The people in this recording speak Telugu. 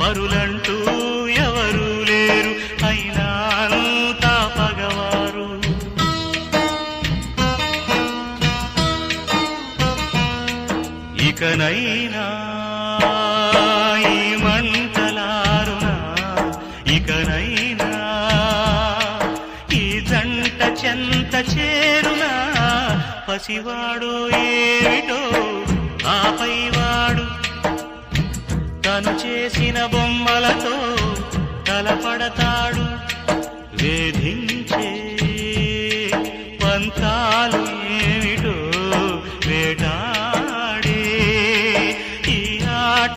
మరులంటూ ఎవరు లేరు, అయినా అంతా పగవారు. ఇకనైనా ఈ మంటలారునా, ఇకనైనా ఈ జంట చెంత చేరునా, పసివాడు ఏమిటో ఆపైవాడు తను చేసిన బొమ్మలతో తలపడతాడు. వేధించే పంతాలు